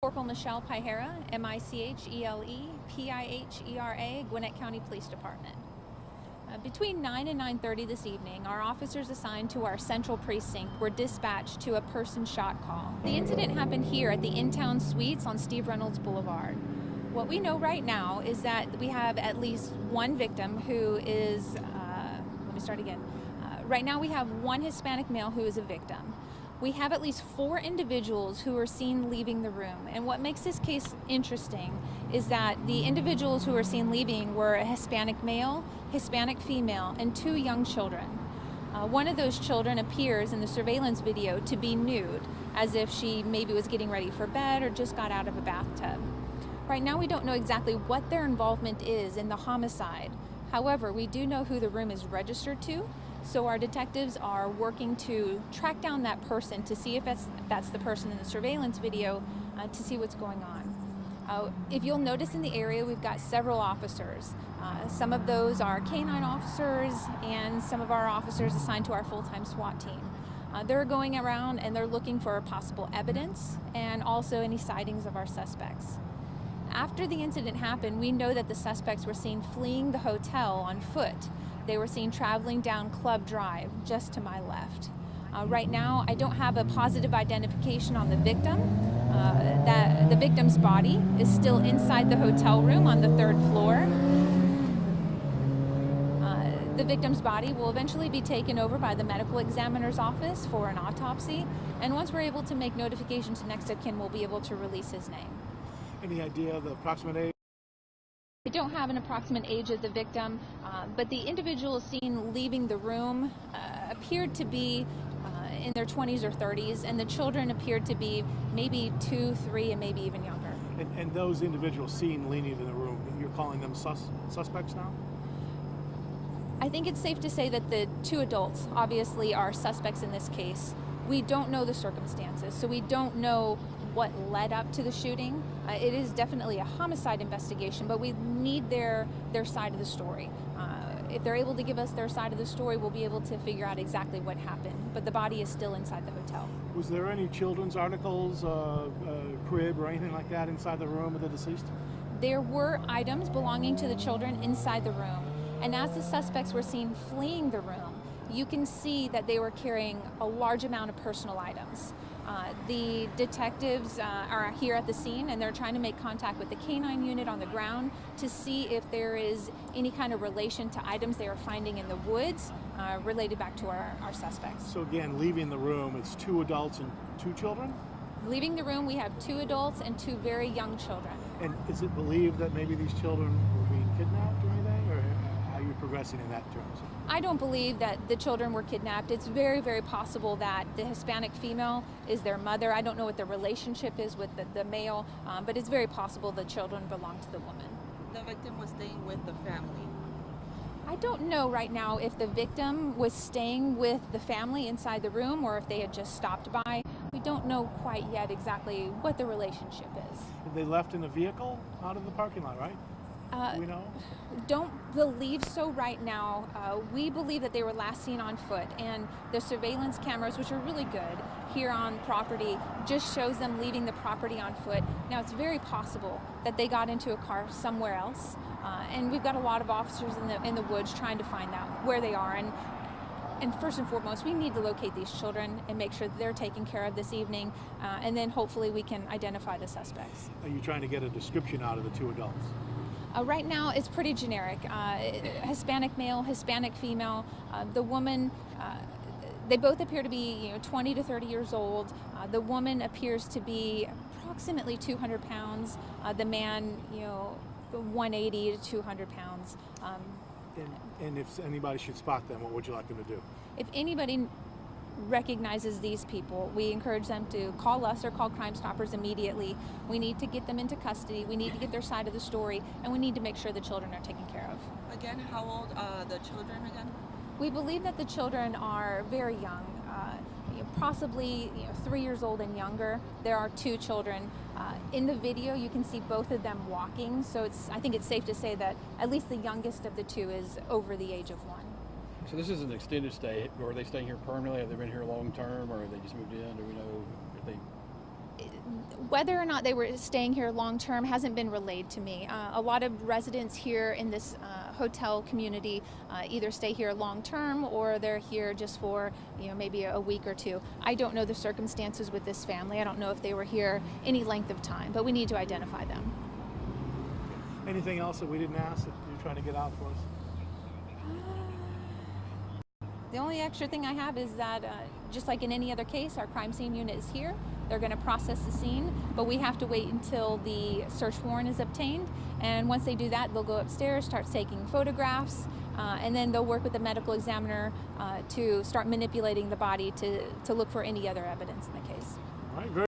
Corporal Michelle Pihera, M-I-C-H-E-L-E-P-I-H-E-R-A, Gwinnett County Police Department. Between 9 and 9:30 this evening, our officers assigned to our central precinct were dispatched to a person shot call. The incident happened here at the In-Town Suites on Steve Reynolds Boulevard. What we know right now is that we have at least one victim who is, right now we have one Hispanic male who is a victim. We have at least 4 individuals who were seen leaving the room. And what makes this case interesting is that the individuals who were seen leaving were a Hispanic male, Hispanic female, and 2 young children. One of those children appears in the surveillance video to be nude, as if she maybe was getting ready for bed or just got out of a bathtub. Right now we don't know exactly what their involvement is in the homicide. However, we do know who the room is registered to, so our detectives are working to track down that person to see if that's the person in the surveillance video, to see what's going on. If you'll notice in the area, we've got several officers. Some of those are canine officers and some of our officers assigned to our full-time SWAT team. They're going around and they're looking for possible evidence and also any sightings of our suspects. After the incident happened, we know that the suspects were seen fleeing the hotel on foot. They were seen traveling down Club Drive, just to my left. Right now, I don't have a positive identification on the victim. The victim's body is still inside the hotel room on the 3rd floor. The victim's body will eventually be taken over by the medical examiner's office for an autopsy. And once we're able to make notification to next of kin, we'll be able to release his name. Any idea of the approximate age? I don't have an approximate age of the victim, but the individual seen leaving the room appeared to be in their 20s or 30s, and the children appeared to be maybe 2, 3, and maybe even younger. And those individuals seen leaning in the room, you're calling them suspects now? I think it's safe to say that the 2 adults obviously are suspects in this case. We don't know the circumstances, so we don't know what led up to the shooting. It is definitely a homicide investigation, but we need their side of the story. If they're able to give us their side of the story, we'll be able to figure out exactly what happened. But the body is still inside the hotel. Was there any children's articles, crib or anything like that inside the room of the deceased? There were items belonging to the children inside the room. And as the suspects were seen fleeing the room, you can see that they were carrying a large amount of personal items. The detectives are here at the scene, and they're trying to make contact with the canine unit on the ground to see if there is any kind of relation to items they are finding in the woods related back to our suspects. So again, leaving the room, it's 2 adults and 2 children? Leaving the room, we have 2 adults and 2 very young children. And is it believed that maybe these children were being kidnapped or anything, or how are you progressing in that terms? I don't believe that the children were kidnapped. It's very, very possible that the Hispanic female is their mother. I don't know what the relationship is with the male, but it's very possible the children belong to the woman. The victim was staying with the family. I don't know right now if the victim was staying with the family inside the room or if they had just stopped by. We don't know quite yet exactly what the relationship is. They left in a vehicle out of the parking lot, right? We know? Don't believe so right now. We believe that they were last seen on foot, and the surveillance cameras, which are really good here on property, just shows them leaving the property on foot. Now, it's very possible that they got into a car somewhere else, and we've got a lot of officers in the woods trying to find out where they are. And first and foremost, we need to locate these children and make sure that they're taken care of this evening, and then hopefully we can identify the suspects. Are you trying to get a description out of the 2 adults? Right now, it's pretty generic. Hispanic male, Hispanic female. The woman, they both appear to be 20 to 30 years old. The woman appears to be approximately 200 pounds. The man, 180 to 200 pounds. And if anybody should spot them, what would you like them to do? If anybody recognizes these people, we encourage them to call us or call Crime Stoppers immediately. We need to get them into custody. We need to get their side of the story, and we need to make sure the children are taken care of. Again, how old are the children again? We believe that the children are very young, possibly 3 years old and younger. There are 2 children. In the video, you can see both of them walking, so I think it's safe to say that at least the youngest of the 2 is over the age of 1. So this is an extended stay. Are they staying here permanently? Have they been here long term, or have they just moved in? Do we know if they? Whether or not they were staying here long term hasn't been relayed to me. A lot of residents here in this hotel community either stay here long term or they're here just for maybe a week or two. I don't know the circumstances with this family. I don't know if they were here any length of time, but we need to identify them. Anything else that we didn't ask that you're trying to get out for us? The only extra thing I have is that just like in any other case, our crime scene unit is here. They're going to process the scene, but we have to wait until the search warrant is obtained. And once they do that, they'll go upstairs, start taking photographs, and then they'll work with the medical examiner to start manipulating the body to look for any other evidence in the case. All right, very